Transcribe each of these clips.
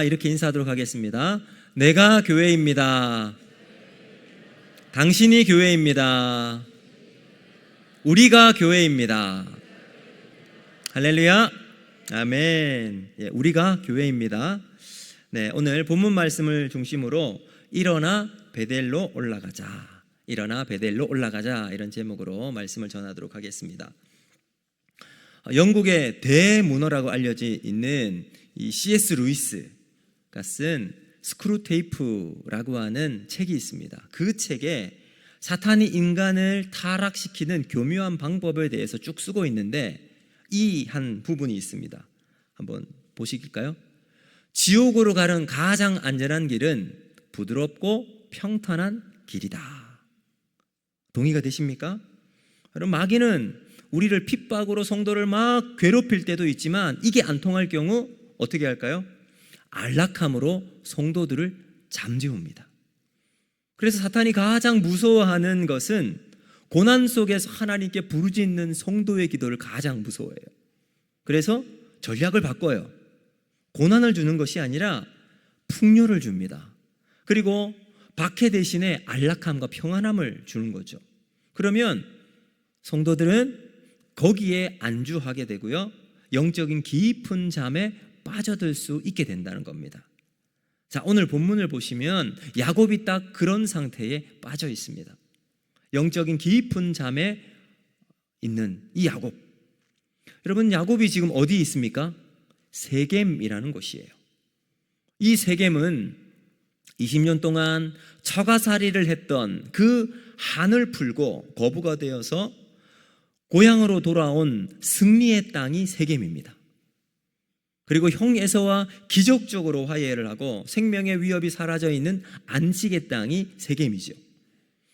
이렇게 인사하도록 하겠습니다. 내가 교회입니다. 당신이 교회입니다. 우리가 교회입니다. 할렐루야. 아멘. 예, 우리가 교회입니다. 네, 오늘 본문 말씀을 중심으로 일어나 베델로 올라가자. 일어나 베델로 올라가자. 이런 제목으로 말씀을 전하도록 하겠습니다. 영국의 대문어라고 알려져 있는 이 C.S. 루이스가 쓴 스크루테이프라고 하는 책이 있습니다. 그 책에 사탄이 인간을 타락시키는 교묘한 방법에 대해서 쭉 쓰고 있는데 이 한 부분이 있습니다. 한번 보시길까요? 지옥으로 가는 가장 안전한 길은 부드럽고 평탄한 길이다. 동의가 되십니까? 여러분, 마귀는 우리를 핍박으로 성도를 막 괴롭힐 때도 있지만 이게 안 통할 경우 어떻게 할까요? 안락함으로 성도들을 잠재웁니다. 그래서 사탄이 가장 무서워하는 것은 고난 속에서 하나님께 부르짖는 성도의 기도를 가장 무서워해요. 그래서 전략을 바꿔요. 고난을 주는 것이 아니라 풍요를 줍니다. 그리고 박해 대신에 안락함과 평안함을 주는 거죠. 그러면 성도들은 거기에 안주하게 되고요, 영적인 깊은 잠에 빠져들 수 있게 된다는 겁니다. 자, 오늘 본문을 보시면 야곱이 딱 그런 상태에 빠져 있습니다. 영적인 깊은 잠에 있는 이 야곱. 여러분, 야곱이 지금 어디 있습니까? 세겜이라는 곳이에요. 이 세겜은 20년 동안 처가살이를 했던 그 한을 풀고 거부가 되어서 고향으로 돌아온 승리의 땅이 세겜입니다. 그리고 형 에서와 기적적으로 화해를 하고 생명의 위협이 사라져 있는 안식의 땅이 세겜이죠.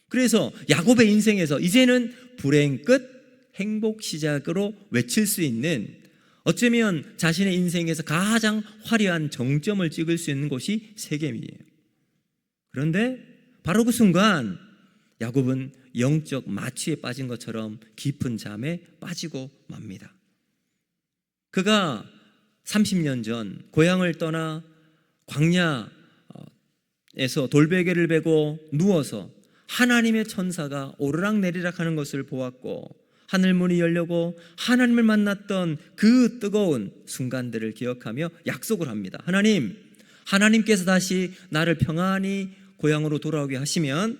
그래서 야곱의 인생에서 이제는 불행 끝 행복 시작으로 외칠 수 있는, 어쩌면 자신의 인생에서 가장 화려한 정점을 찍을 수 있는 곳이 세겜이에요. 그런데 바로 그 순간 야곱은 영적 마취에 빠진 것처럼 깊은 잠에 빠지고 맙니다. 그가 30년 전 고향을 떠나 광야에서 돌베개를 베고 누워서 하나님의 천사가 오르락내리락 하는 것을 보았고 하늘문이 열려고 하나님을 만났던 그 뜨거운 순간들을 기억하며 약속을 합니다. 하나님께서 다시 나를 평안히 고향으로 돌아오게 하시면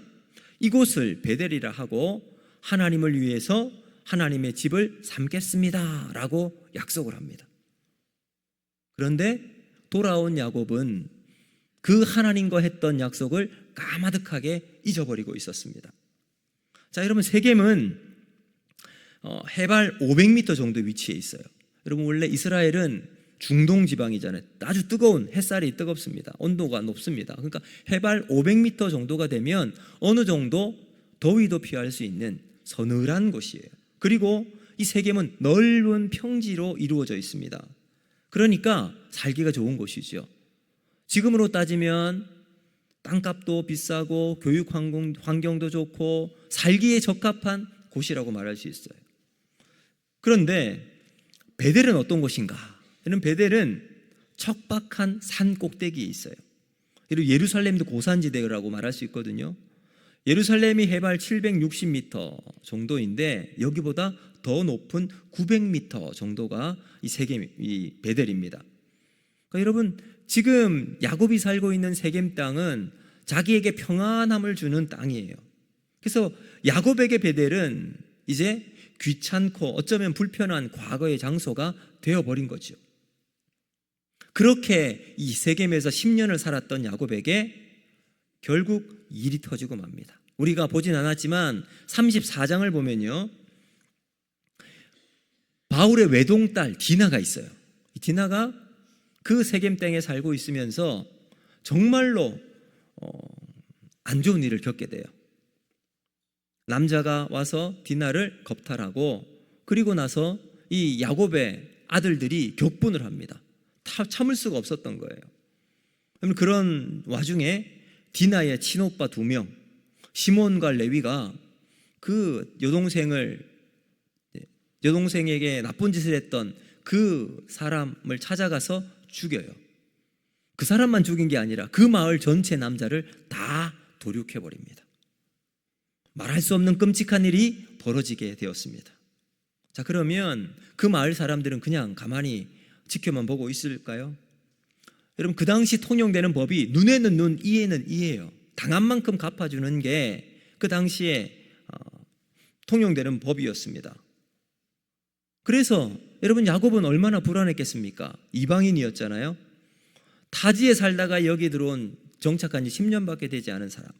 이곳을 베델이라 하고 하나님을 위해서 하나님의 집을 삼겠습니다 라고 약속을 합니다. 그런데 돌아온 야곱은 그 하나님과 했던 약속을 까마득하게 잊어버리고 있었습니다. 자, 여러분, 세겜은 해발 500m 정도 위치해 있어요. 여러분, 원래 이스라엘은 중동 지방이잖아요. 아주 뜨거운, 햇살이 뜨겁습니다. 온도가 높습니다. 그러니까 해발 500m 정도가 되면 어느 정도 더위도 피할 수 있는 서늘한 곳이에요. 그리고 이 세겜은 넓은 평지로 이루어져 있습니다. 그러니까 살기가 좋은 곳이죠. 지금으로 따지면 땅값도 비싸고 교육 환경도 좋고 살기에 적합한 곳이라고 말할 수 있어요. 그런데 베델은 어떤 곳인가? 이런 베델은 척박한 산 꼭대기에 있어요. 그리고 예루살렘도 고산지대라고 말할 수 있거든요. 예루살렘이 해발 760m 정도인데 여기보다 더 높은 900m 정도가 이 베델입니다. 그러니까 여러분, 지금 야곱이 살고 있는 세겜 땅은 자기에게 평안함을 주는 땅이에요. 그래서 야곱에게 베델은 이제 귀찮고 어쩌면 불편한 과거의 장소가 되어버린 거죠. 그렇게 이 세겜에서 10년을 살았던 야곱에게 결국 일이 터지고 맙니다. 우리가 보진 않았지만 34장을 보면요, 바울의 외동딸 디나가 있어요. 이 디나가 그 세겜 땅에 살고 있으면서 정말로 안 좋은 일을 겪게 돼요. 남자가 와서 디나를 겁탈하고, 그리고 나서 이 야곱의 아들들이 격분을 합니다. 참을 수가 없었던 거예요. 그런 와중에 디나의 친오빠 2명, 시몬과 레위가 그 여동생에게 나쁜 짓을 했던 그 사람을 찾아가서 죽여요. 그 사람만 죽인 게 아니라 그 마을 전체 남자를 다 도륙해버립니다. 말할 수 없는 끔찍한 일이 벌어지게 되었습니다. 자, 그러면 그 마을 사람들은 그냥 가만히 지켜만 보고 있을까요? 여러분, 그 당시 통용되는 법이 눈에는 눈, 이에는 이예요. 당한 만큼 갚아주는 게 그 당시에 통용되는 법이었습니다. 그래서 여러분, 야곱은 얼마나 불안했겠습니까? 이방인이었잖아요. 타지에 살다가 여기 들어온, 정착한 지 10년밖에 되지 않은 사람.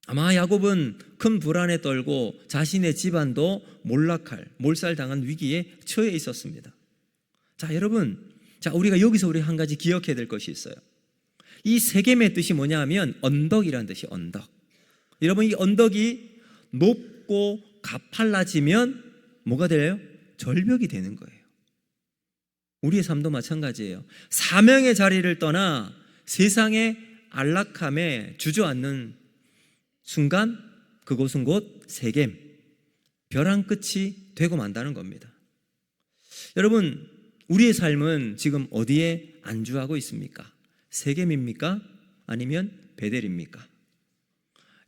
아마 야곱은 큰 불안에 떨고 자신의 집안도 몰살당한 위기에 처해 있었습니다. 자, 여러분, 우리가 여기서 우리 한 가지 기억해야 될 것이 있어요. 이 세겜의 뜻이 뭐냐 하면 언덕이라는 뜻이 언덕. 여러분, 이 언덕이 높고 가팔라지면 뭐가 돼요? 절벽이 되는 거예요. 우리의 삶도 마찬가지예요. 사명의 자리를 떠나 세상의 안락함에 주저앉는 순간 그곳은 곧 세겜, 벼랑 끝이 되고 만다는 겁니다. 여러분, 우리의 삶은 지금 어디에 안주하고 있습니까? 세겜입니까? 아니면 베델입니까?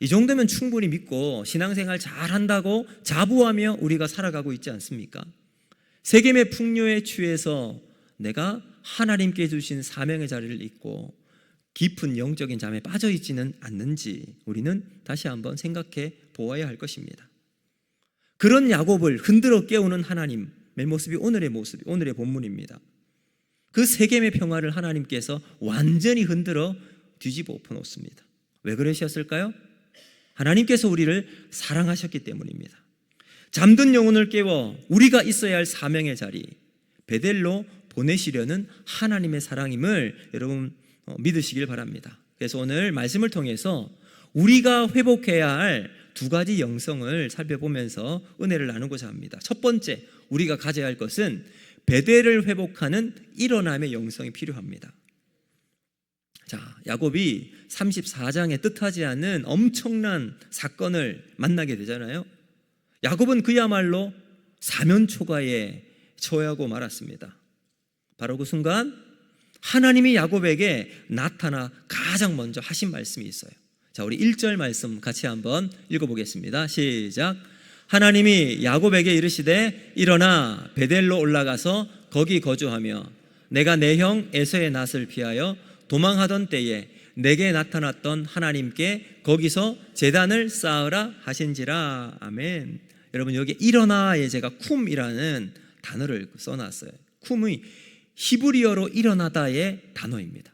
이 정도면 충분히 믿고 신앙생활 잘한다고 자부하며 우리가 살아가고 있지 않습니까? 세겜의 풍요에 취해서 내가 하나님께 주신 사명의 자리를 잊고 깊은 영적인 잠에 빠져 있지는 않는지 우리는 다시 한번 생각해 보아야 할 것입니다. 그런 야곱을 흔들어 깨우는 하나님의 모습이 오늘의 본문입니다. 그 세겜의 평화를 하나님께서 완전히 흔들어 뒤집어 엎어놓습니다. 왜 그러셨을까요? 하나님께서 우리를 사랑하셨기 때문입니다. 잠든 영혼을 깨워 우리가 있어야 할 사명의 자리, 베델로 보내시려는 하나님의 사랑임을 여러분 믿으시길 바랍니다. 그래서 오늘 말씀을 통해서 우리가 회복해야 할 두 가지 영성을 살펴보면서 은혜를 나누고자 합니다. 첫 번째, 우리가 가져야 할 것은 베델을 회복하는 일어남의 영성이 필요합니다. 자, 야곱이 34장에 뜻하지 않은 엄청난 사건을 만나게 되잖아요. 야곱은 그야말로 사면초가에 처하고 말았습니다. 바로 그 순간 하나님이 야곱에게 나타나 가장 먼저 하신 말씀이 있어요. 자, 우리 1절 말씀 같이 한번 읽어보겠습니다. 시작. 하나님이 야곱에게 이르시되 일어나 베델로 올라가서 거기 거주하며 내가 내 형 에서의 낫을 피하여 도망하던 때에 내게 나타났던 하나님께 거기서 제단을 쌓으라 하신지라. 아멘. 여러분, 여기 일어나에 제가 쿰이라는 단어를 써놨어요. 쿰이 히브리어로 일어나다의 단어입니다.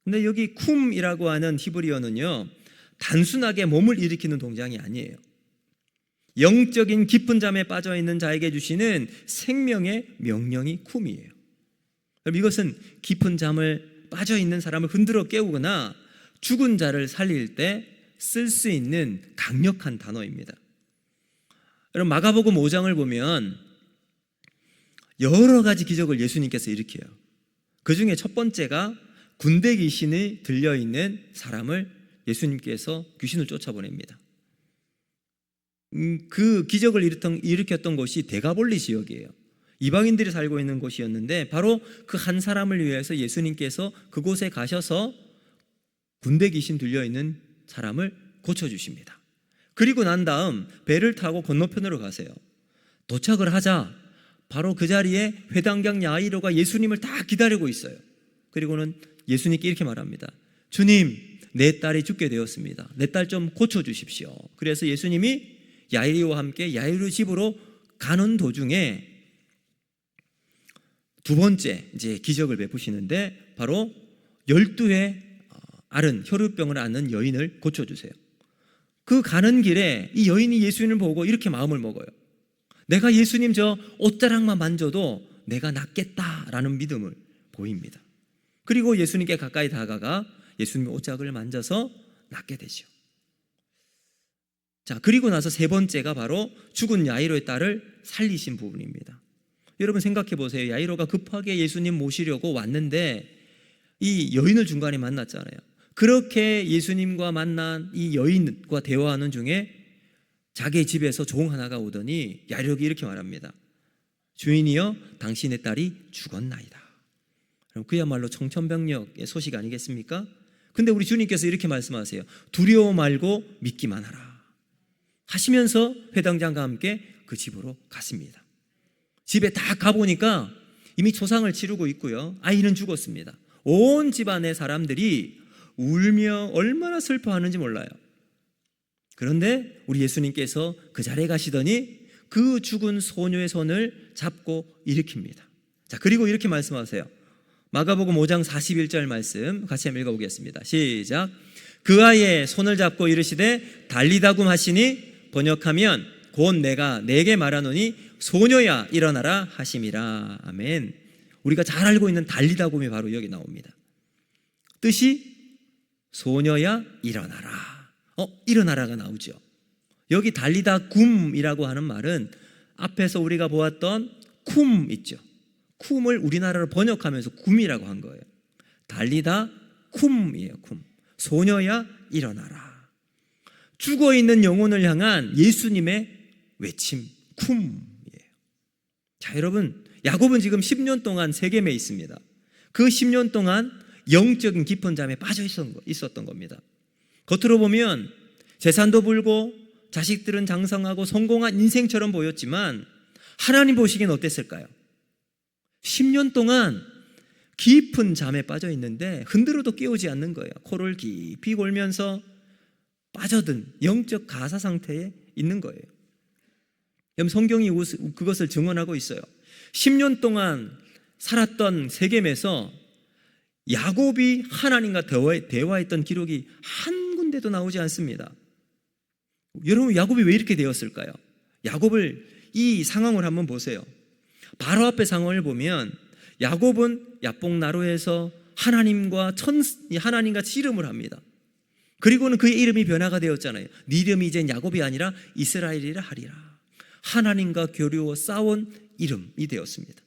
근데 여기 쿰이라고 하는 히브리어는요, 단순하게 몸을 일으키는 동작이 아니에요. 영적인 깊은 잠에 빠져 있는 자에게 주시는 생명의 명령이 쿰이에요. 이것은 깊은 잠을 빠져 있는 사람을 흔들어 깨우거나 죽은 자를 살릴 때 쓸 수 있는 강력한 단어입니다. 여러분, 마가복음 5장을 보면 여러 가지 기적을 예수님께서 일으켜요. 그 중에 첫 번째가 군대 귀신이 들려있는 사람을 예수님께서 귀신을 쫓아보냅니다. 그 기적을 일으켰던 곳이 데가볼리 지역이에요. 이방인들이 살고 있는 곳이었는데 바로 그 한 사람을 위해서 예수님께서 그곳에 가셔서 군대 귀신 들려있는 사람을 고쳐주십니다. 그리고 난 다음 배를 타고 건너편으로 가세요. 도착을 하자 바로 그 자리에 회당장 야이로가 예수님을 다 기다리고 있어요. 그리고는 예수님께 이렇게 말합니다. 주님, 내 딸이 죽게 되었습니다. 내 딸 좀 고쳐주십시오. 그래서 예수님이 야이로와 함께 야이로 집으로 가는 도중에 두 번째 이제 기적을 베푸시는데 바로 12회 앓은 혈우병을 앓는 여인을 고쳐주세요. 그 가는 길에 이 여인이 예수님을 보고 이렇게 마음을 먹어요. 내가 예수님 저 옷자락만 만져도 내가 낫겠다라는 믿음을 보입니다. 그리고 예수님께 가까이 다가가 예수님의 옷자락을 만져서 낫게 되죠. 자, 그리고 나서 세 번째가 바로 죽은 야이로의 딸을 살리신 부분입니다. 여러분 생각해 보세요. 야이로가 급하게 예수님 모시려고 왔는데 이 여인을 중간에 만났잖아요. 그렇게 예수님과 만난 이 여인과 대화하는 중에 자기의 집에서 종 하나가 오더니 야이로가 이렇게 말합니다. 주인이여, 당신의 딸이 죽었나이다. 그럼 그야말로 청천벽력의 소식 아니겠습니까? 근데 우리 주님께서 이렇게 말씀하세요. 두려워 말고 믿기만 하라 하시면서 회당장과 함께 그 집으로 갔습니다. 집에 다 가보니까 이미 초상을 치르고 있고요. 아이는 죽었습니다. 온 집안의 사람들이 울며 얼마나 슬퍼하는지 몰라요. 그런데 우리 예수님께서 그 자리에 가시더니 그 죽은 소녀의 손을 잡고 일으킵니다. 자, 그리고 이렇게 말씀하세요. 마가복음 5장 41절 말씀 같이 한번 읽어보겠습니다. 시작. 그 아이의 손을 잡고 이르시되 달리다굼 하시니 번역하면 곧 내가 내게 말하노니 소녀야 일어나라 하심이라. 아멘. 우리가 잘 알고 있는 달리다굼이 바로 여기 나옵니다. 뜻이 소녀야 일어나라. 일어나라가 나오죠. 여기 달리다굼이라고 하는 말은 앞에서 우리가 보았던 쿰 있죠. 쿰을 우리나라로 번역하면서 굼이라고 한 거예요. 달리다굼이에요. 쿰. 소녀야 일어나라. 죽어있는 영혼을 향한 예수님의 외침 쿰이에요. 자, 여러분, 야곱은 지금 10년 동안 세겜에 있습니다. 그 10년 동안 영적인 깊은 잠에 빠져 있었던 겁니다. 겉으로 보면 재산도 불고 자식들은 장성하고 성공한 인생처럼 보였지만 하나님 보시기엔 어땠을까요? 10년 동안 깊은 잠에 빠져 있는데 흔들어도 깨우지 않는 거예요. 코를 깊이 골면서 빠져든 영적 가사 상태에 있는 거예요. 성경이 그것을 증언하고 있어요. 10년 동안 살았던 세겜에서 야곱이 하나님과 대화했던 기록이 한 군데도 나오지 않습니다. 여러분, 야곱이 왜 이렇게 되었을까요? 야곱을 이 상황을 한번 보세요. 바로 앞에 상황을 보면 야곱은 야복나루에서 하나님과 씨름을 합니다. 그리고는 그의 이름이 변화가 되었잖아요. 네 이름이 이젠 야곱이 아니라 이스라엘이라 하리라. 하나님과 교류와 싸운 이름이 되었습니다.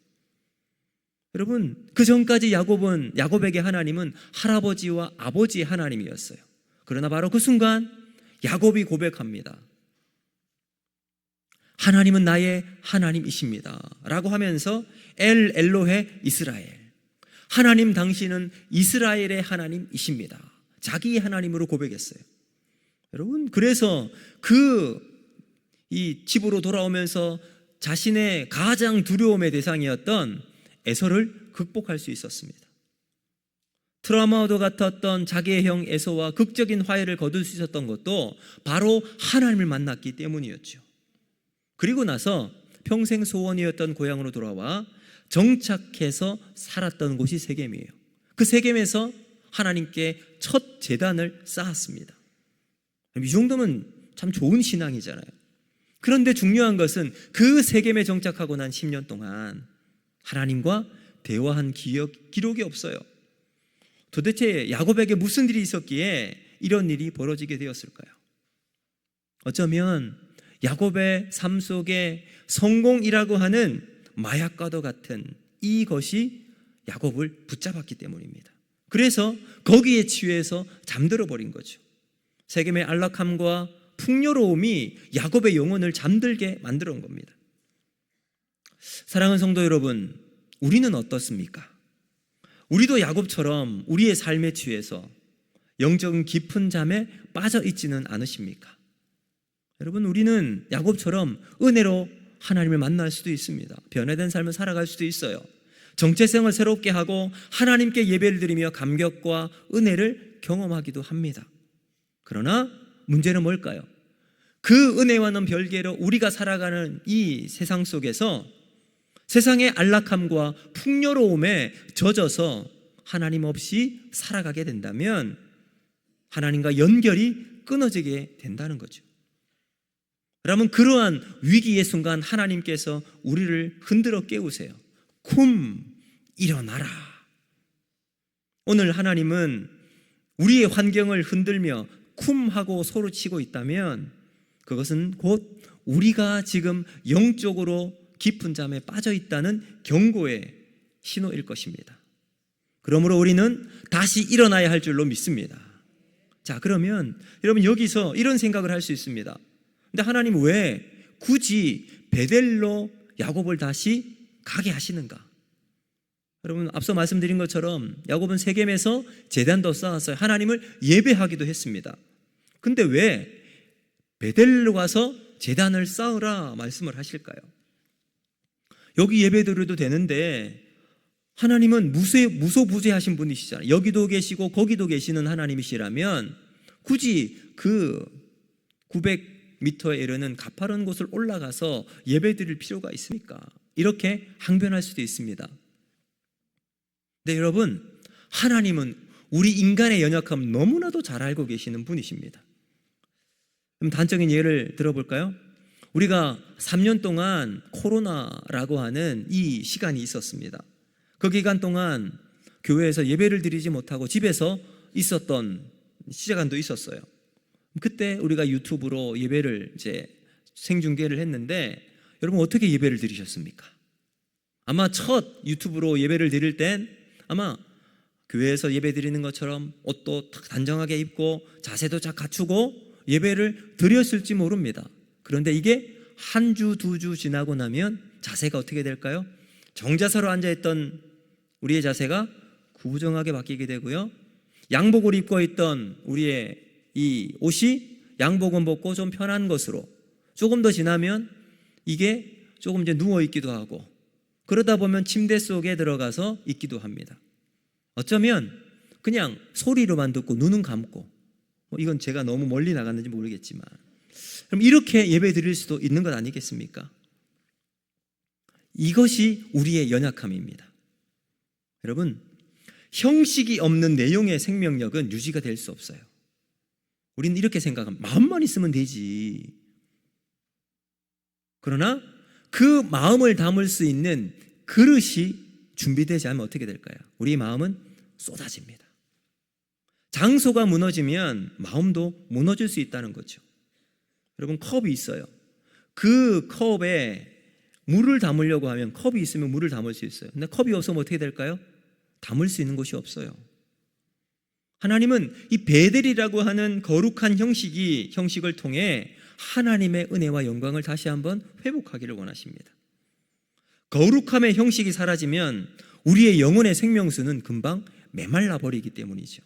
여러분, 그 전까지 야곱에게 하나님은 할아버지와 아버지의 하나님이었어요. 그러나 바로 그 순간 야곱이 고백합니다. 하나님은 나의 하나님이십니다 라고 하면서 엘로헤 이스라엘, 하나님 당신은 이스라엘의 하나님이십니다, 자기의 하나님으로 고백했어요. 여러분, 그래서 이 집으로 돌아오면서 자신의 가장 두려움의 대상이었던 에서를 극복할 수 있었습니다. 트라우마도 같았던 자기의 형 에서와 극적인 화해를 거둘 수 있었던 것도 바로 하나님을 만났기 때문이었죠. 그리고 나서 평생 소원이었던 고향으로 돌아와 정착해서 살았던 곳이 세겜이에요. 그 세겜에서 하나님께 첫 제단을 쌓았습니다. 이 정도면 참 좋은 신앙이잖아요. 그런데 중요한 것은 그 세겜에 정착하고 난 10년 동안 하나님과 대화한 기록이 없어요. 도대체 야곱에게 무슨 일이 있었기에 이런 일이 벌어지게 되었을까요? 어쩌면 야곱의 삶 속에 성공이라고 하는 마약과도 같은 이것이 야곱을 붙잡았기 때문입니다. 그래서 거기에 취해서 잠들어 버린 거죠. 세겜의 안락함과 풍요로움이 야곱의 영혼을 잠들게 만들어 온 겁니다. 사랑하는 성도 여러분, 우리는 어떻습니까? 우리도 야곱처럼 우리의 삶에 취해서 영적인 깊은 잠에 빠져 있지는 않으십니까? 여러분, 우리는 야곱처럼 은혜로 하나님을 만날 수도 있습니다. 변화된 삶을 살아갈 수도 있어요. 정체성을 새롭게 하고 하나님께 예배를 드리며 감격과 은혜를 경험하기도 합니다. 그러나 문제는 뭘까요? 그 은혜와는 별개로 우리가 살아가는 이 세상 속에서 세상의 안락함과 풍요로움에 젖어서 하나님 없이 살아가게 된다면 하나님과 연결이 끊어지게 된다는 거죠. 여러분, 그러한 위기의 순간 하나님께서 우리를 흔들어 깨우세요. 쿰, 일어나라. 오늘 하나님은 우리의 환경을 흔들며 쿰 하고 소리 치고 있다면 그것은 곧 우리가 지금 영적으로 깊은 잠에 빠져 있다는 경고의 신호일 것입니다. 그러므로 우리는 다시 일어나야 할 줄로 믿습니다. 자, 그러면 여러분, 여기서 이런 생각을 할 수 있습니다. 근데 하나님 왜 굳이 베델로 야곱을 다시 가게 하시는가? 여러분 앞서 말씀드린 것처럼 야곱은 세겜에서 제단도 쌓았어요. 하나님을 예배하기도 했습니다. 근데 왜 베델로 가서 제단을 쌓으라 말씀을 하실까요? 여기 예배드려도 되는데 하나님은 무소부재하신 분이시잖아요. 여기도 계시고 거기도 계시는 하나님이시라면 굳이 그 900m에 이르는 가파른 곳을 올라가서 예배드릴 필요가 있습니까? 이렇게 항변할 수도 있습니다. 네, 여러분, 하나님은 우리 인간의 연약함을 너무나도 잘 알고 계시는 분이십니다. 그럼 단적인 예를 들어볼까요? 우리가 3년 동안 코로나라고 하는 이 시간이 있었습니다. 그 기간 동안 교회에서 예배를 드리지 못하고 집에서 있었던 시간도 있었어요. 그때 우리가 유튜브로 예배를 이제 생중계를 했는데 여러분 어떻게 예배를 드리셨습니까? 아마 첫 유튜브로 예배를 드릴 땐 아마 교회에서 예배 드리는 것처럼 옷도 단정하게 입고 자세도 잘 갖추고 예배를 드렸을지 모릅니다. 그런데 이게 한 주, 두 주 지나고 나면 자세가 어떻게 될까요? 정자세로 앉아있던 우리의 자세가 구부정하게 바뀌게 되고요. 양복을 입고 있던 우리의 이 옷이 양복은 벗고 좀 편한 것으로 조금 더 지나면 이게 조금 이제 누워있기도 하고 그러다 보면 침대 속에 들어가서 있기도 합니다. 어쩌면 그냥 소리로만 듣고 눈은 감고 이건 제가 너무 멀리 나갔는지 모르겠지만 그럼 이렇게 예배 드릴 수도 있는 것 아니겠습니까? 이것이 우리의 연약함입니다. 여러분, 형식이 없는 내용의 생명력은 유지가 될 수 없어요. 우리는 이렇게 생각합니다. 마음만 있으면 되지. 그러나 그 마음을 담을 수 있는 그릇이 준비되지 않으면 어떻게 될까요? 우리 마음은 쏟아집니다. 장소가 무너지면 마음도 무너질 수 있다는 거죠. 여러분, 컵이 있어요. 그 컵에 물을 담으려고 하면 컵이 있으면 물을 담을 수 있어요. 근데 컵이 없으면 어떻게 될까요? 담을 수 있는 곳이 없어요. 하나님은 이 베델이라고 하는 거룩한 형식을 통해 하나님의 은혜와 영광을 다시 한번 회복하기를 원하십니다. 거룩함의 형식이 사라지면 우리의 영혼의 생명수는 금방 메말라 버리기 때문이죠.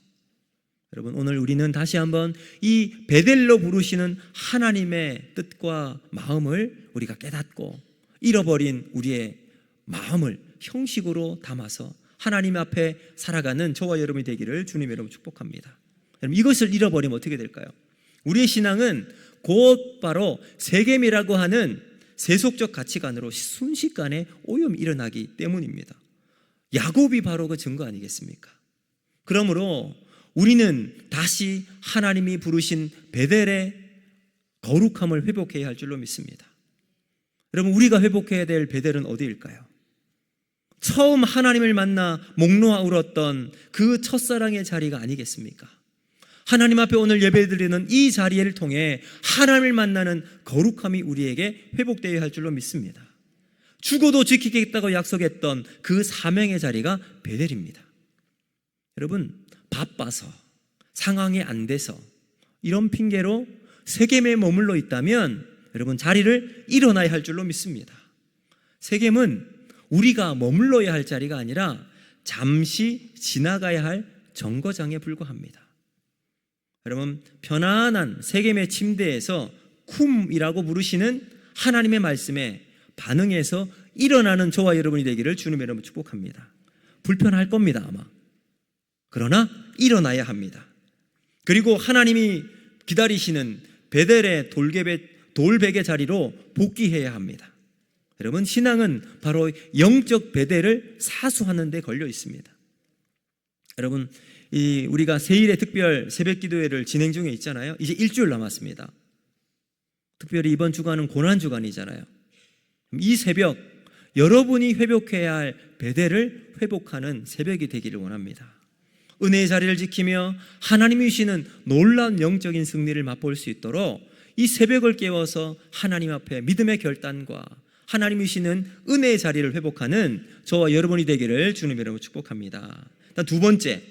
여러분, 오늘 우리는 다시 한번 이 베델로 부르시는 하나님의 뜻과 마음을 우리가 깨닫고 잃어버린 우리의 마음을 형식으로 담아서 하나님 앞에 살아가는 저와 여러분이 되기를 주님 여러분 축복합니다. 여러분, 이것을 잃어버리면 어떻게 될까요? 우리의 신앙은 곧바로 세겜이라고 하는 세속적 가치관으로 순식간에 오염이 일어나기 때문입니다. 야곱이 바로 그 증거 아니겠습니까? 그러므로 우리는 다시 하나님이 부르신 베델의 거룩함을 회복해야 할 줄로 믿습니다. 여러분, 우리가 회복해야 될 베델은 어디일까요? 처음 하나님을 만나 목 놓아 울었던 그 첫사랑의 자리가 아니겠습니까? 하나님 앞에 오늘 예배드리는 이 자리를 통해 하나님을 만나는 거룩함이 우리에게 회복되어야 할 줄로 믿습니다. 죽어도 지키겠다고 약속했던 그 사명의 자리가 베델입니다. 여러분, 바빠서 상황이 안 돼서 이런 핑계로 세겜에 머물러 있다면 여러분 자리를 일어나야 할 줄로 믿습니다. 세겜은 우리가 머물러야 할 자리가 아니라 잠시 지나가야 할 정거장에 불과합니다. 여러분, 편안한 세겜의 침대에서 쿰이라고 부르시는 하나님의 말씀에 반응해서 일어나는 저와 여러분이 되기를 주님 여러분 축복합니다. 불편할 겁니다 아마. 그러나 일어나야 합니다. 그리고 하나님이 기다리시는 베델의 돌베개 자리로 복귀해야 합니다. 여러분, 신앙은 바로 영적 베델을 사수하는 데 걸려 있습니다. 여러분, 우리가 세일의 특별 새벽 기도회를 진행 중에 있잖아요. 이제 일주일 남았습니다. 특별히 이번 주간은 고난 주간이잖아요. 이 새벽 여러분이 회복해야 할 베델을 회복하는 새벽이 되기를 원합니다. 은혜의 자리를 지키며 하나님이 주시는 놀라운 영적인 승리를 맛볼 수 있도록 이 새벽을 깨워서 하나님 앞에 믿음의 결단과 하나님이 주시는 은혜의 자리를 회복하는 저와 여러분이 되기를 주님 이름으로 축복합니다. 일단 두 번째,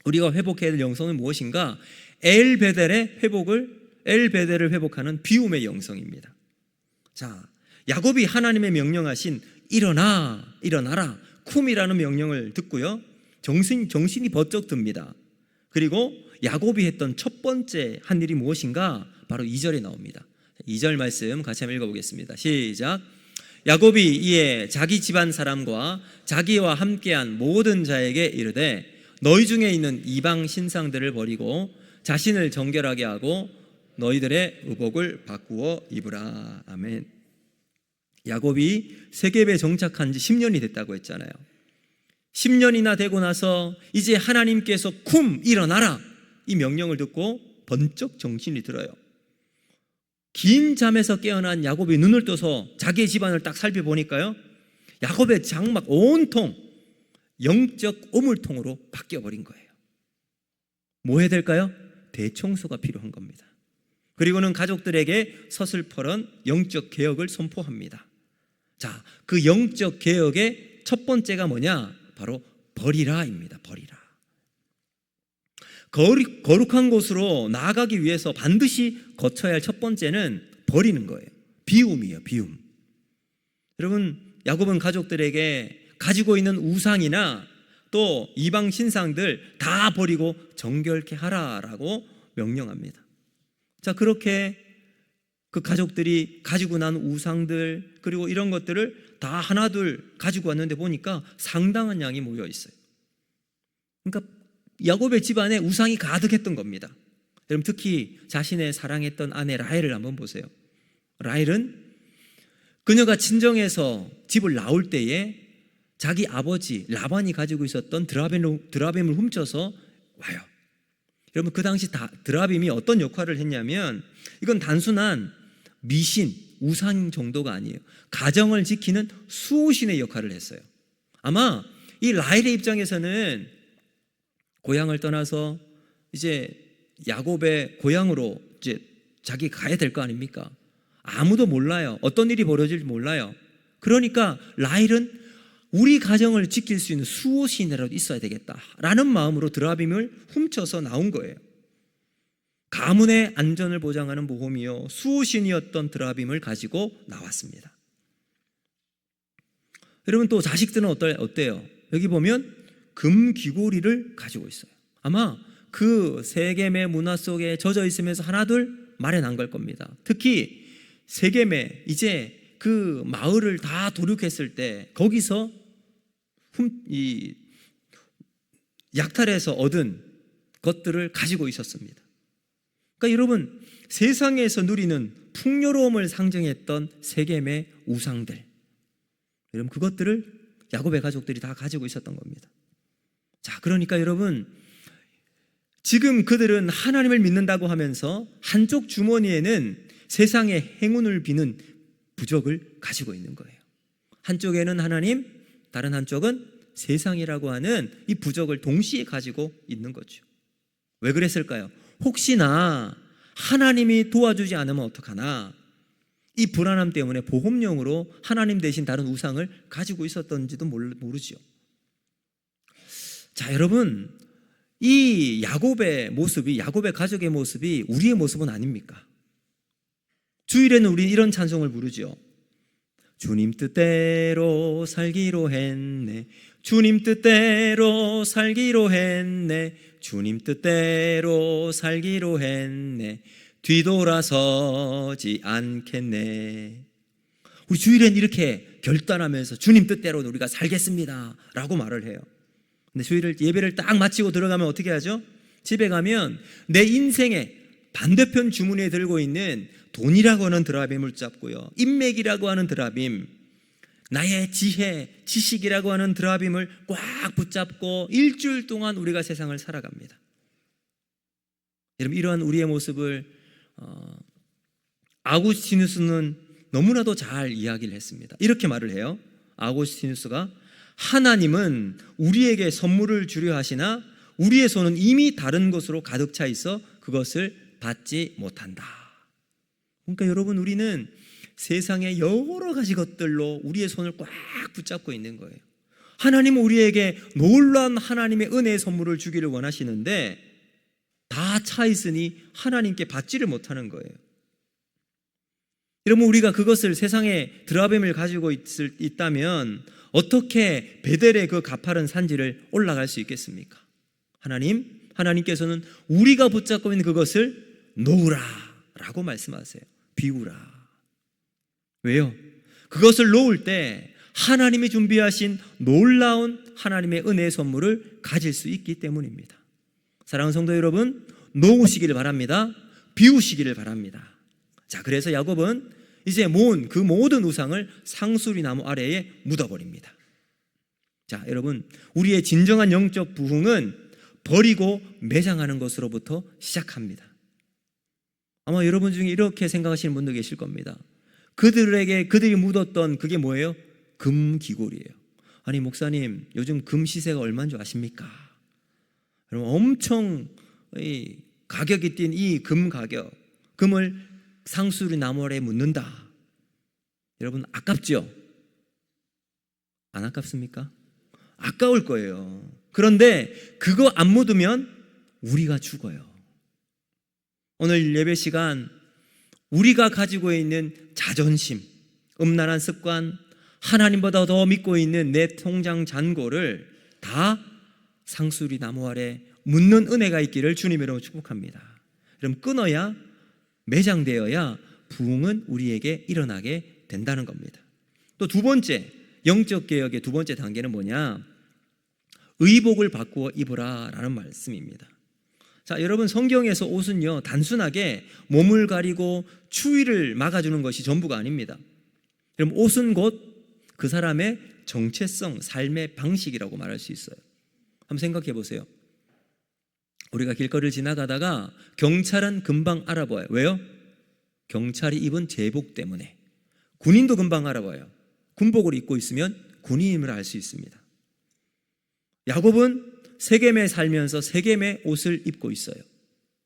우리가 회복해야 될 영성은 무엇인가? 엘베델을 회복하는 비움의 영성입니다. 자, 야곱이 하나님의 명령하신 일어나라 쿰이라는 명령을 듣고요. 정신이 번쩍 듭니다. 그리고 야곱이 했던 첫 번째 한 일이 무엇인가? 바로 2절에 나옵니다. 2절 말씀 같이 한번 읽어보겠습니다. 시작. 야곱이 이에 자기 집안 사람과 자기와 함께한 모든 자에게 이르되 너희 중에 있는 이방 신상들을 버리고 자신을 정결하게 하고 너희들의 의복을 바꾸어 입으라. 아멘. 야곱이 세겜에 정착한 지 10년이 됐다고 했잖아요. 10년이나 되고 나서 이제 하나님께서 쿰 일어나라 이 명령을 듣고 번쩍 정신이 들어요. 긴 잠에서 깨어난 야곱이 눈을 떠서 자기의 집안을 딱 살펴보니까요, 야곱의 장막 온통 영적 오물통으로 바뀌어버린 거예요. 뭐 해야 될까요? 대청소가 필요한 겁니다. 그리고는 가족들에게 서슬퍼런 영적 개혁을 선포합니다. 자, 그 영적 개혁의 첫 번째가 뭐냐? 바로 버리라입니다. 버리라. 거룩한 곳으로 나아가기 위해서 반드시 거쳐야 할 첫 번째는 버리는 거예요. 비움이에요. 비움. 여러분, 야곱은 가족들에게 가지고 있는 우상이나 또 이방 신상들 다 버리고 정결케 하라라고 명령합니다. 자, 그렇게 그 가족들이 가지고 난 우상들 그리고 이런 것들을 다 하나둘 가지고 왔는데 보니까 상당한 양이 모여 있어요. 그러니까 야곱의 집안에 우상이 가득했던 겁니다. 여러분, 특히 자신의 사랑했던 아내 라헬을 한번 보세요. 라헬은 그녀가 친정에서 집을 나올 때에 자기 아버지 라반이 가지고 있었던 드라빔을 훔쳐서 와요. 여러분, 그 당시 드라빔이 어떤 역할을 했냐면 이건 단순한 미신, 우상 정도가 아니에요. 가정을 지키는 수호신의 역할을 했어요. 아마 이 라헬의 입장에서는 고향을 떠나서 이제 야곱의 고향으로 이제 자기 가야 될 거 아닙니까? 아무도 몰라요. 어떤 일이 벌어질지 몰라요. 그러니까 라헬은 우리 가정을 지킬 수 있는 수호신이라도 있어야 되겠다라는 마음으로 드라빔을 훔쳐서 나온 거예요. 가문의 안전을 보장하는 모험이요 수호신이었던 드라빔을 가지고 나왔습니다. 여러분, 또 자식들은 어때요? 여기 보면 금귀고리를 가지고 있어요. 아마 그 세겜의 문화 속에 젖어 있으면서 하나둘 마련한 걸 겁니다. 특히 세겜에 이제 그 마을을 다 도륙했을 때 거기서 약탈해서 얻은 것들을 가지고 있었습니다. 그러니까 여러분, 세상에서 누리는 풍요로움을 상징했던 세겜의 우상들, 여러분, 그것들을 야곱의 가족들이 다 가지고 있었던 겁니다. 자, 그러니까 여러분, 지금 그들은 하나님을 믿는다고 하면서 한쪽 주머니에는 세상의 행운을 비는 부적을 가지고 있는 거예요. 한쪽에는 하나님, 다른 한쪽은 세상이라고 하는 이 부적을 동시에 가지고 있는 거죠. 왜 그랬을까요? 혹시나 하나님이 도와주지 않으면 어떡하나, 이 불안함 때문에 보험용으로 하나님 대신 다른 우상을 가지고 있었던지도 모르죠. 자, 여러분, 이 야곱의 모습이, 야곱의 가족의 모습이 우리의 모습은 아닙니까? 주일에는 우리 이런 찬송을 부르죠. 주님 뜻대로 살기로 했네, 주님 뜻대로 살기로 했네, 주님 뜻대로 살기로 했네, 뒤돌아서지 않겠네. 우리 주일엔 이렇게 결단하면서 주님 뜻대로 우리가 살겠습니다 라고 말을 해요. 근데 주일을 예배를 딱 마치고 들어가면 어떻게 하죠? 집에 가면 내 인생의 반대편 주머니에 들고 있는 돈이라고 하는 드라빔을 잡고요, 인맥이라고 하는 드라빔, 나의 지혜, 지식이라고 하는 드라빔을 꽉 붙잡고 일주일 동안 우리가 세상을 살아갑니다. 여러분, 이러한 우리의 모습을 아구스티누스는 너무나도 잘 이야기를 했습니다. 이렇게 말을 해요. 아구스티누스가 하나님은 우리에게 선물을 주려 하시나 우리의 손은 이미 다른 것으로 가득 차 있어 그것을 받지 못한다. 그러니까 여러분, 우리는 세상의 여러 가지 것들로 우리의 손을 꽉 붙잡고 있는 거예요. 하나님은 우리에게 놀라운 하나님의 은혜의 선물을 주기를 원하시는데 다 차 있으니 하나님께 받지를 못하는 거예요. 여러분, 우리가 그것을 세상에 드라빔을 가지고 있다면 어떻게 베델의 그 가파른 산지를 올라갈 수 있겠습니까? 하나님께서는 우리가 붙잡고 있는 그것을 놓으라 라고 말씀하세요. 비우라. 왜요? 그것을 놓을 때 하나님이 준비하신 놀라운 하나님의 은혜의 선물을 가질 수 있기 때문입니다. 사랑하는 성도 여러분, 놓으시기를 바랍니다. 비우시기를 바랍니다. 자, 그래서 야곱은 이제 모은 그 모든 우상을 상수리 나무 아래에 묻어버립니다. 자, 여러분, 우리의 진정한 영적 부흥은 버리고 매장하는 것으로부터 시작합니다. 아마 여러분 중에 이렇게 생각하시는 분도 계실 겁니다. 그들이 묻었던 그게 뭐예요? 금기골이에요. 아니, 목사님, 요즘 금 시세가 얼마인 줄 아십니까? 여러분, 엄청 가격이 뛴 이 금 가격, 금을 상수리 나무 아래에 묻는다. 여러분, 아깝죠? 안 아깝습니까? 아까울 거예요. 그런데 그거 안 묻으면 우리가 죽어요. 오늘 예배 시간 우리가 가지고 있는 자존심, 음란한 습관, 하나님보다 더 믿고 있는 내 통장 잔고를 다 상수리 나무 아래 묻는 은혜가 있기를 주님으로 축복합니다. 그럼 끊어야, 매장되어야 부흥은 우리에게 일어나게 된다는 겁니다. 또 두 번째, 영적 개혁의 두 번째 단계는 뭐냐? 의복을 바꾸어 입으라 라는 말씀입니다. 자, 여러분, 성경에서 옷은요, 단순하게 몸을 가리고 추위를 막아주는 것이 전부가 아닙니다. 그럼 옷은 곧 그 사람의 정체성, 삶의 방식이라고 말할 수 있어요. 한번 생각해 보세요. 우리가 길거리를 지나가다가 경찰은 금방 알아봐요. 왜요? 경찰이 입은 제복 때문에. 군인도 금방 알아봐요. 군복을 입고 있으면 군인임을 알 수 있습니다. 야곱은 세겜에 살면서 세겜의 옷을 입고 있어요.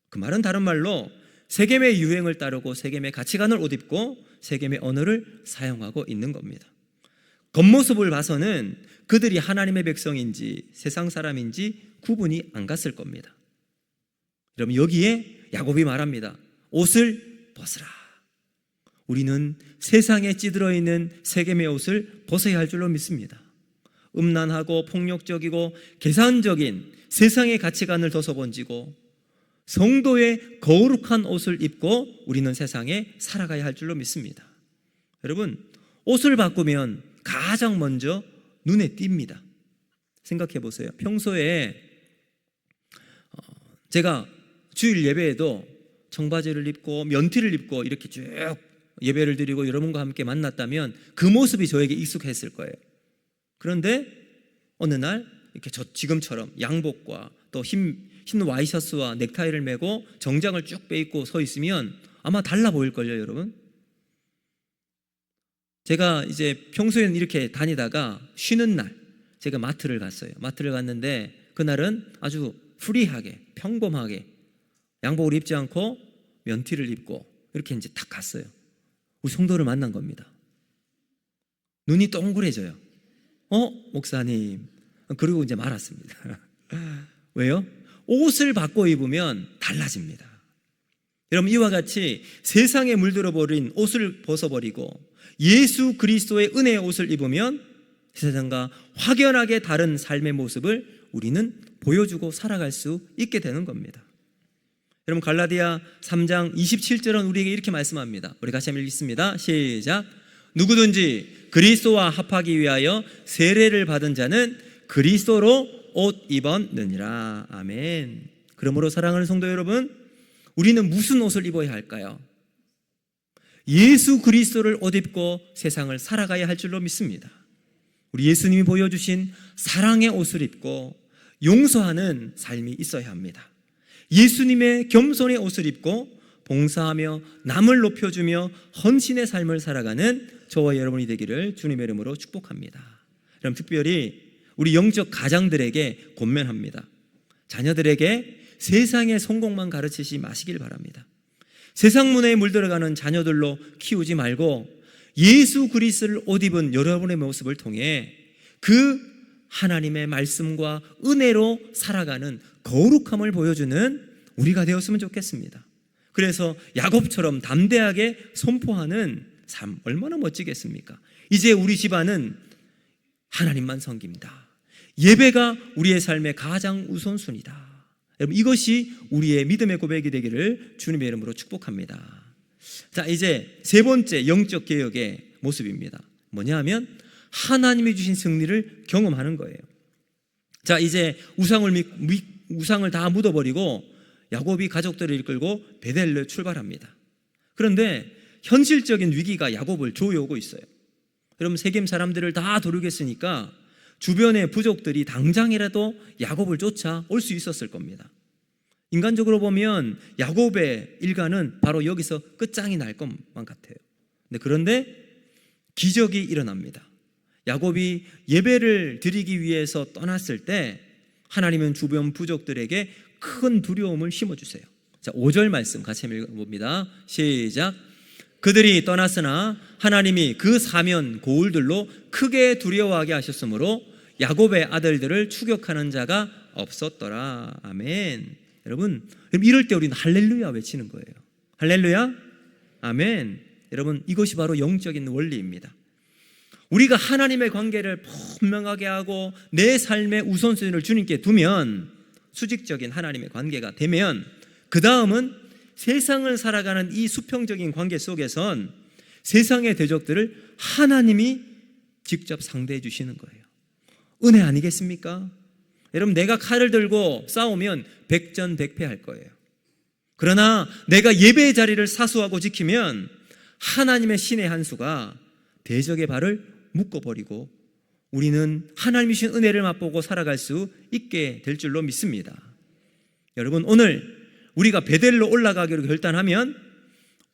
그 말은 다른 말로 세겜의 유행을 따르고 세겜의 가치관을 옷 입고 세겜의 언어를 사용하고 있는 겁니다. 겉모습을 봐서는 그들이 하나님의 백성인지 세상 사람인지 구분이 안 갔을 겁니다. 여러분, 여기에 야곱이 말합니다. 옷을 벗으라. 우리는 세상에 찌들어 있는 세겜의 옷을 벗어야 할 줄로 믿습니다. 음란하고 폭력적이고 계산적인 세상의 가치관을 더 번지고 성도의 거룩한 옷을 입고 우리는 세상에 살아가야 할 줄로 믿습니다. 여러분, 옷을 바꾸면 가장 먼저 눈에 띕니다. 생각해 보세요. 평소에 제가 주일 예배에도 청바지를 입고 면티를 입고 이렇게 쭉 예배를 드리고 여러분과 함께 만났다면 그 모습이 저에게 익숙했을 거예요. 그런데 어느 날 이렇게 지금처럼 양복과 또 흰 와이셔츠와 넥타이를 메고 정장을 쭉 빼입고 서 있으면 아마 달라 보일걸요, 여러분? 제가 이제 평소에는 이렇게 다니다가 쉬는 날 제가 마트를 갔어요. 마트를 갔는데 그날은 아주 프리하게, 평범하게 양복을 입지 않고 면티를 입고 이렇게 이제 딱 갔어요. 우리 성도를 만난 겁니다. 눈이 동그래져요. 목사님. 그리고 이제 말았습니다. 왜요? 옷을 바꿔 입으면 달라집니다. 여러분, 이와 같이 세상에 물들어 버린 옷을 벗어버리고 예수 그리스도의 은혜의 옷을 입으면 세상과 확연하게 다른 삶의 모습을 우리는 보여주고 살아갈 수 있게 되는 겁니다. 여러분, 갈라디아 3장 27절은 우리에게 이렇게 말씀합니다. 우리 같이 한번 읽습니다. 시작. 누구든지 그리스도와 합하기 위하여 세례를 받은 자는 그리스도로 옷 입었느니라. 아멘. 그러므로 사랑하는 성도 여러분, 우리는 무슨 옷을 입어야 할까요? 예수 그리스도를 옷 입고 세상을 살아가야 할 줄로 믿습니다. 우리 예수님이 보여주신 사랑의 옷을 입고 용서하는 삶이 있어야 합니다. 예수님의 겸손의 옷을 입고 봉사하며 남을 높여주며 헌신의 삶을 살아가는 저와 여러분이 되기를 주님의 이름으로 축복합니다. 그럼 특별히 우리 영적 가장들에게 권면합니다. 자녀들에게 세상의 성공만 가르치지 마시길 바랍니다. 세상 문화에 물들어가는 자녀들로 키우지 말고 예수 그리스도를 옷 입은 여러분의 모습을 통해 그 하나님의 말씀과 은혜로 살아가는 거룩함을 보여주는 우리가 되었으면 좋겠습니다. 그래서 야곱처럼 담대하게 선포하는 삶, 얼마나 멋지겠습니까? 이제 우리 집안은 하나님만 섬깁니다. 예배가 우리의 삶의 가장 우선순위다. 여러분, 이것이 우리의 믿음의 고백이 되기를 주님의 이름으로 축복합니다. 자, 이제 세 번째 영적 개혁의 모습입니다. 뭐냐 하면 하나님이 주신 승리를 경험하는 거예요. 자, 이제 우상을 다 묻어버리고 야곱이 가족들을 이끌고 베델로 출발합니다. 그런데 현실적인 위기가 야곱을 조여오고 있어요. 여러분, 세겜 사람들을 다 도륙했으니까 주변의 부족들이 당장이라도 야곱을 쫓아 올 수 있었을 겁니다. 인간적으로 보면 야곱의 일가는 바로 여기서 끝장이 날 것만 같아요. 그런데 기적이 일어납니다. 야곱이 예배를 드리기 위해서 떠났을 때 하나님은 주변 부족들에게 큰 두려움을 심어주세요. 자, 5절 말씀 같이 읽어봅니다. 시작. 그들이 떠났으나 하나님이 그 사면 고울들로 크게 두려워하게 하셨으므로 야곱의 아들들을 추격하는 자가 없었더라. 아멘. 여러분, 이럴 때 우리는 할렐루야 외치는 거예요. 할렐루야, 아멘. 여러분, 이것이 바로 영적인 원리입니다. 우리가 하나님의 관계를 분명하게 하고 내 삶의 우선순위를 주님께 두면, 수직적인 하나님의 관계가 되면, 그 다음은 세상을 살아가는 이 수평적인 관계 속에선 세상의 대적들을 하나님이 직접 상대해 주시는 거예요. 은혜 아니겠습니까? 여러분, 내가 칼을 들고 싸우면 백전백패할 거예요. 그러나 내가 예배의 자리를 사수하고 지키면 하나님의 신의 한 수가 대적의 발을 묶어버리고 우리는 하나님이 주신 은혜를 맛보고 살아갈 수 있게 될 줄로 믿습니다. 여러분, 오늘 우리가 베델로 올라가기로 결단하면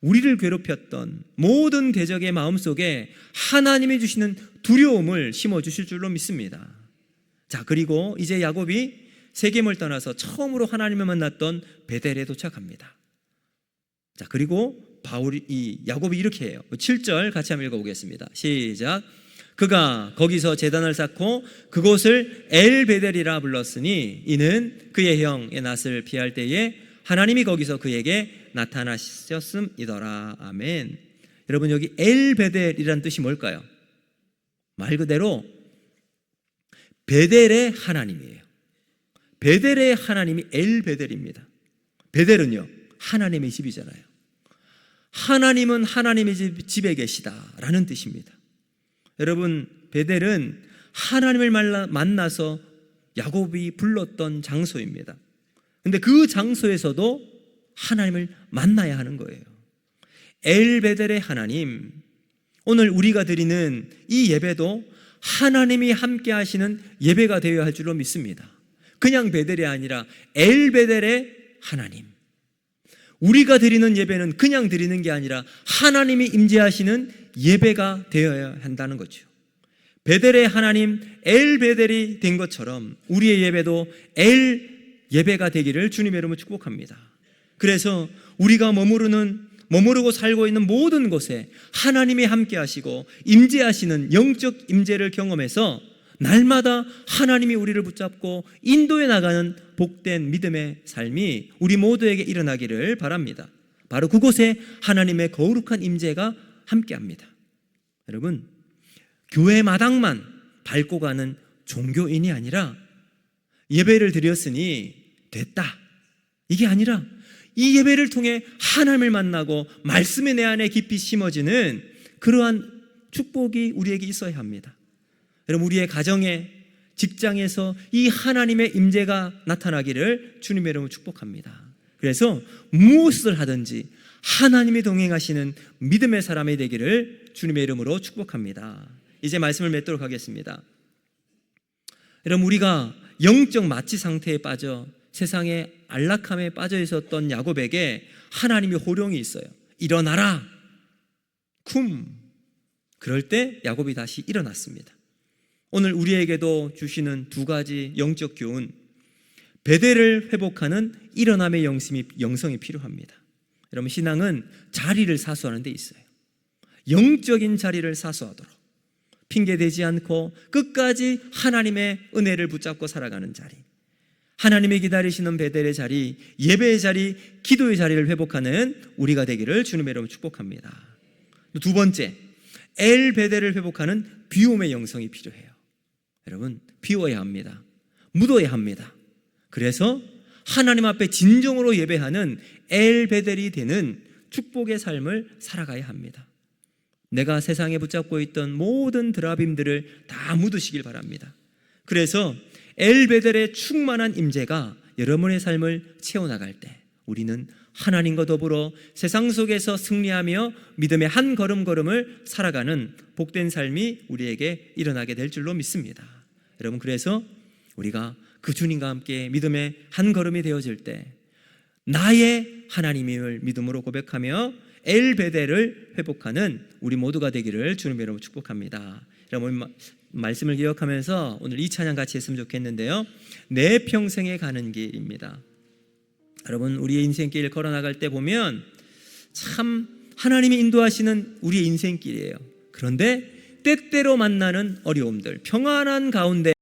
우리를 괴롭혔던 모든 대적의 마음속에 하나님이 주시는 두려움을 심어주실 줄로 믿습니다. 자, 그리고 이제 야곱이 세겜을 떠나서 처음으로 하나님을 만났던 베델에 도착합니다. 자, 그리고 야곱이 이렇게 해요. 7절 같이 한번 읽어보겠습니다. 시작. 그가 거기서 제단을 쌓고 그곳을 엘베델이라 불렀으니 이는 그의 형의 낯을 피할 때에 하나님이 거기서 그에게 나타나셨음이더라. 아멘. 여러분, 여기 엘베델이라는 뜻이 뭘까요? 말 그대로 베델의 하나님이에요. 베델의 하나님이 엘베델입니다. 베델은요, 하나님의 집이잖아요. 하나님은 하나님의 집에 계시다라는 뜻입니다. 여러분, 베델은 하나님을 만나서 야곱이 불렀던 장소입니다. 근데 그 장소에서도 하나님을 만나야 하는 거예요. 엘베델의 하나님, 오늘 우리가 드리는 이 예배도 하나님이 함께 하시는 예배가 되어야 할 줄로 믿습니다. 그냥 베델이 아니라 엘베델의 하나님. 우리가 드리는 예배는 그냥 드리는 게 아니라 하나님이 임재하시는 예배가 되어야 한다는 거죠. 베델의 하나님 엘베델이 된 것처럼 우리의 예배도 예배가 되기를 주님의 이름으로 축복합니다. 그래서 우리가 머무르고 살고 있는 모든 곳에 하나님이 함께 하시고 임재하시는 영적 임재를 경험해서 날마다 하나님이 우리를 붙잡고 인도해 나가는 복된 믿음의 삶이 우리 모두에게 일어나기를 바랍니다. 바로 그곳에 하나님의 거룩한 임재가 함께합니다. 여러분, 교회 마당만 밟고 가는 종교인이 아니라 예배를 드렸으니 됐다, 이게 아니라 이 예배를 통해 하나님을 만나고 말씀이 내 안에 깊이 심어지는 그러한 축복이 우리에게 있어야 합니다. 여러분, 우리의 가정에, 직장에서 이 하나님의 임재가 나타나기를 주님의 이름으로 축복합니다. 그래서 무엇을 하든지 하나님이 동행하시는 믿음의 사람이 되기를 주님의 이름으로 축복합니다. 이제 말씀을 맺도록 하겠습니다. 여러분, 우리가 영적 마취 상태에 빠져 세상의 안락함에 빠져 있었던 야곱에게 하나님이 호령이 있어요. 일어나라, 쿰. 그럴 때 야곱이 다시 일어났습니다. 오늘 우리에게도 주시는 두 가지 영적 교훈, 베델을 회복하는 일어남의 영성이 필요합니다. 여러분, 신앙은 자리를 사수하는 데 있어요. 영적인 자리를 사수하도록 핑계대지 않고 끝까지 하나님의 은혜를 붙잡고 살아가는 자리, 하나님이 기다리시는 베델의 자리, 예배의 자리, 기도의 자리를 회복하는 우리가 되기를 주님의 이름으로 축복합니다. 두 번째, 엘베델을 회복하는 비움의 영성이 필요해요. 여러분 비워야 합니다. 묻어야 합니다. 그래서 하나님 앞에 진정으로 예배하는 엘베델이 되는 축복의 삶을 살아가야 합니다. 내가 세상에 붙잡고 있던 모든 드라빔들을 다 묻으시길 바랍니다. 그래서 엘베델의 충만한 임재가 여러분의 삶을 채워나갈 때 우리는 하나님과 더불어 세상 속에서 승리하며 믿음의 한 걸음걸음을 살아가는 복된 삶이 우리에게 일어나게 될 줄로 믿습니다. 여러분, 그래서 우리가 그 주님과 함께 믿음의 한 걸음이 되어질 때 나의 하나님임을 믿음으로 고백하며 엘베델을 회복하는 우리 모두가 되기를 주님 여러분 축복합니다. 여러분 말씀을 기억하면서 오늘 이 찬양 같이 했으면 좋겠는데요. 내 평생에 가는 길입니다. 여러분 우리의 인생길 걸어나갈 때 보면 참 하나님이 인도하시는 우리의 인생길이에요. 그런데 때때로 만나는 어려움들, 평안한 가운데